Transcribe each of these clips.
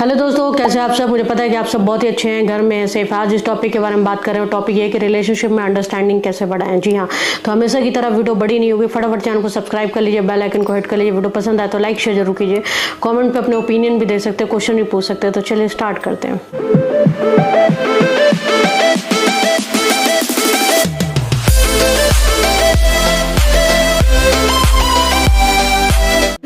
Hello दोस्तों, कैसे आप सब। मुझे पता है कि आप सब बहुत ही अच्छे हैं, घर में हैं, सेफ। आज इस टॉपिक के बारे में बात कर रहे हो। टॉपिक ये है कि रिलेशनशिप में अंडरस्टैंडिंग कैसे बढ़ाएं। जी हाँ, तो हमेशा की तरह वीडियो बड़ी नहीं होगी, फटाफट चैनल को सब्सक्राइब कर लीजिए, बेल आइकन को हिट कर लीजिए। वीडियो पसंद आए तो लाइक शेयर जरूर कीजिए। कमेंट पे अपने ओपिनियन भी दे सकते हैं, क्वेश्चन भी पूछ सकते हैं। तो चलिए स्टार्ट करते हैं।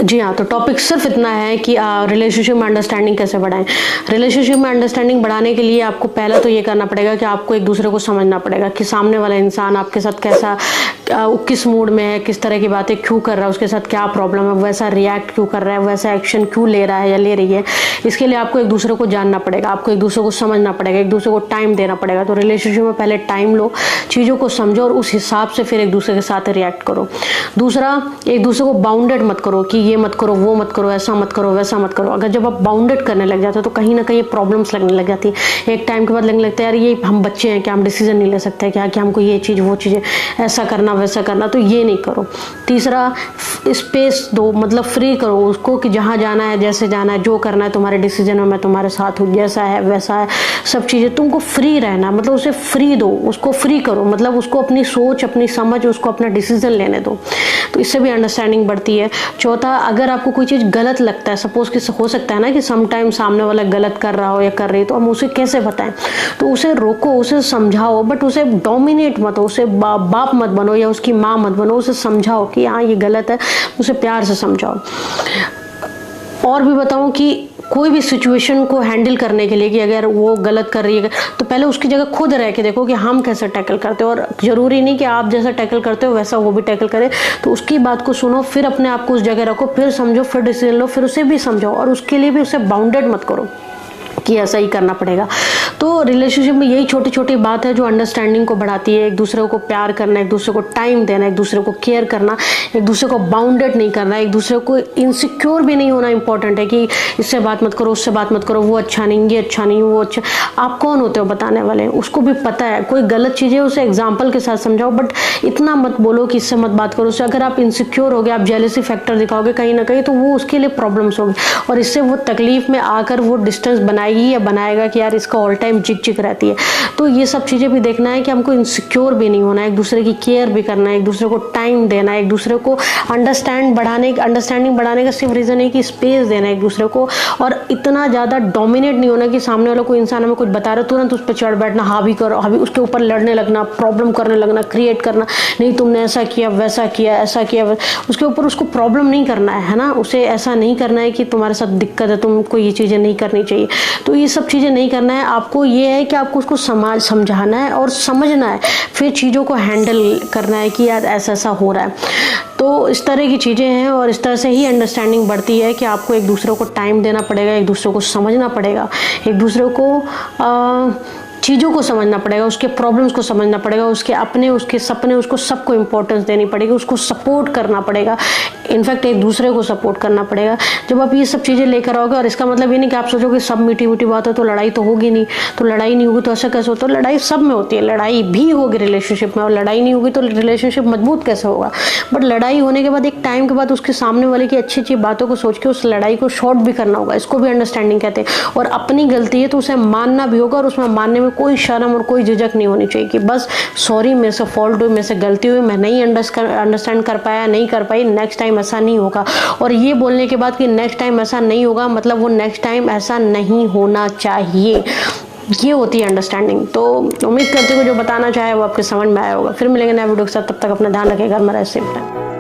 जी हाँ, तो टॉपिक सिर्फ इतना है कि रिलेशनशिप में अंडरस्टैंडिंग कैसे बढ़ाएं। रिलेशनशिप में अंडरस्टैंडिंग बढ़ाने के लिए आपको पहला तो ये करना पड़ेगा कि आपको एक दूसरे को समझना पड़ेगा कि सामने वाला इंसान आपके साथ कैसा, किस मूड में है, किस तरह की बातें क्यों कर रहा है, उसके साथ क्या प्रॉब्लम है, वैसा रिएक्ट क्यों कर रहा है, वैसा एक्शन क्यों ले रहा है या ले रही है। इसके लिए आपको एक दूसरे को जानना पड़ेगा, आपको एक दूसरे को समझना पड़ेगा, एक दूसरे को टाइम देना पड़ेगा। तो रिलेशनशिप में पहले टाइम लो, चीज़ों को समझो और उस हिसाब से फिर एक दूसरे के साथ रिएक्ट करो। दूसरा, एक दूसरे को बाउंडेड मत करो कि ये मत करो, वो मत करो, ऐसा मत करो, वैसा मत करो। अगर जब आप बाउंडेड करने लग जाते हो तो कहीं ना कहीं प्रॉब्लम्स लगने लग जाती है। एक टाइम के बाद लगने लगता है यार ये हम बच्चे हैं, क्या हम डिसीजन नहीं ले सकते क्या, कि हमको ये चीज़ वो चीज़ें ऐसा करना वैसा करना, तो ये नहीं करो। तीसरा, स्पेस दो, मतलब फ्री करो उसको कि जहाँ जाना है, जैसे जाना है, जो करना है तुम्हारे डिसीजन में मैं तुम्हारे साथ हूँ, जैसा है वैसा है, सब चीज़ें तुमको फ्री रहना, मतलब उसे फ्री दो, उसको फ्री करो, मतलब उसको अपनी सोच, अपनी समझ, उसको अपना डिसीजन लेने दो। तो इससे भी अंडरस्टैंडिंग बढ़ती है। चौथा, अगर आपको कोई चीज़ गलत लगता है, सपोज कि हो सकता है ना कि समटाइम सामने वाला गलत कर रहा हो या कर रही है, तो हम उसे कैसे बताएं। तो उसे रोको, उसे समझाओ, बट उसे डोमिनेट मत हो, उसे बाप मत बनो या उसकी माँ मत बनो। उसे समझाओ कि हाँ ये गलत है, उसे प्यार से समझाओ। और भी बताऊं कि कोई भी सिचुएशन को हैंडल करने के लिए कि अगर वो गलत कर रही है तो पहले उसकी जगह खुद रह के देखो कि हम कैसे टैकल करते हो। और जरूरी नहीं कि आप जैसा टैकल करते हो वैसा वो भी टैकल करे। तो उसकी बात को सुनो, फिर अपने आप को उस जगह रखो, फिर समझो, फिर डिसीजन लो, फिर उसे भी समझाओ। और उसके लिए भी उसे बाउंडेड मत करो कि ऐसा ही करना पड़ेगा। तो रिलेशनशिप में यही छोटी छोटी बात है जो अंडरस्टैंडिंग को बढ़ाती है। एक दूसरे को प्यार करना, एक दूसरे को टाइम देना, एक दूसरे को केयर करना, एक दूसरे को बाउंडेड नहीं करना, एक दूसरे को इनसिक्योर भी नहीं होना इंपॉर्टेंट है कि इससे बात मत करो, उससे बात मत करो, वो अच्छा नहीं, ये अच्छा नहीं, वो अच्छा। आप कौन होते हो बताने वाले, उसको भी पता है। कोई गलत चीज़ है उसे एग्जाम्पल के साथ समझाओ, बट इतना मत बोलो कि इससे मत बात करो, उससे। अगर आप इनसिक्योर हो गए, आप जेलसी फैक्टर दिखाओगे कहीं ना कहीं, तो वो उसके लिए प्रॉब्लम्स होगी और इससे वो तकलीफ में आकर वो डिस्टेंस बनाएगी या बनाएगा कि यार इसका ऑल टाइम चिक चिक रहती है। तो ये सब चीज़ें भी देखना है कि हमको इनसिक्योर भी नहीं होना है, एक दूसरे की केयर भी करना है, एक दूसरे को टाइम देना है, एक दूसरे को अंडरस्टैंडिंग बढ़ाने का सिर्फ रीज़न है कि स्पेस देना है एक दूसरे को। और इतना ज़्यादा डोमिनेट नहीं होना कि सामने वाला कोई इंसान हमें कुछ बता रहा है तुरंत उस पर चढ़ बैठना, हावी करो, हावी उसके ऊपर लड़ने लगना, प्रॉब्लम करने लगना, क्रिएट करना, नहीं तुमने ऐसा किया, वैसा किया, ऐसा किया, उसके ऊपर उसको प्रॉब्लम नहीं करना है ना। उसे ऐसा नहीं करना है कि तुम्हारे साथ दिक्कत है, तुमको ये चीज़ें नहीं करनी चाहिए। तो ये सब चीज़ें नहीं करना है। आपको ये है कि आपको उसको समझाना है और समझना है, फिर चीज़ों को हैंडल करना है कि यार ऐसा ऐसा हो रहा है। तो इस तरह की चीज़ें हैं और इस तरह से ही अंडरस्टैंडिंग बढ़ती है कि आपको एक दूसरे को टाइम देना पड़ेगा, एक दूसरे को समझना पड़ेगा, एक दूसरे को चीज़ों को समझना पड़ेगा, उसके प्रॉब्लम्स को समझना पड़ेगा, उसके अपने, उसके सपने, उसको सबको इंपॉर्टेंस देनी पड़ेगी, उसको सपोर्ट करना पड़ेगा, इनफैक्ट एक दूसरे को सपोर्ट करना पड़ेगा। जब आप ये सब चीज़ें लेकर आओगे, और इसका मतलब ये नहीं कि आप सोचोगे सब मीठी मीठी बात है तो लड़ाई तो होगी नहीं, तो लड़ाई नहीं होगी तो ऐसा कैसे होता है। लड़ाई सब में होती है, लड़ाई भी होगी रिलेशनशिप में, और लड़ाई नहीं होगी तो रिलेशनशिप मजबूत कैसे होगा। बट लड़ाई होने के बाद एक टाइम के बाद उसके सामने वाले की अच्छी अच्छी बातों को सोच के उस लड़ाई को शॉर्ट भी करना होगा, इसको भी अंडरस्टैंडिंग कहते हैं। और अपनी गलती है तो उसे मानना भी होगा, और उसमें मानने में कोई शर्म और कोई झिझक नहीं होनी चाहिए कि बस सॉरी मेरे से फॉल्ट हुई, मेरे से गलती हुई, मैं नहीं अंडरस्टैंड कर पाया, नहीं कर पाई, नेक्स्ट टाइम ऐसा नहीं होगा। और ये बोलने के बाद कि नेक्स्ट टाइम ऐसा नहीं होगा, मतलब वो नेक्स्ट टाइम ऐसा नहीं होना चाहिए, ये होती है अंडरस्टैंडिंग। तो उम्मीद करते हो जो बताना चाहे वो आपके समझ में आया होगा। फिर मिलेंगे नए वीडियो के साथ, तब तक अपना ध्यान रखिए, घर में रहे, सेफ रहें।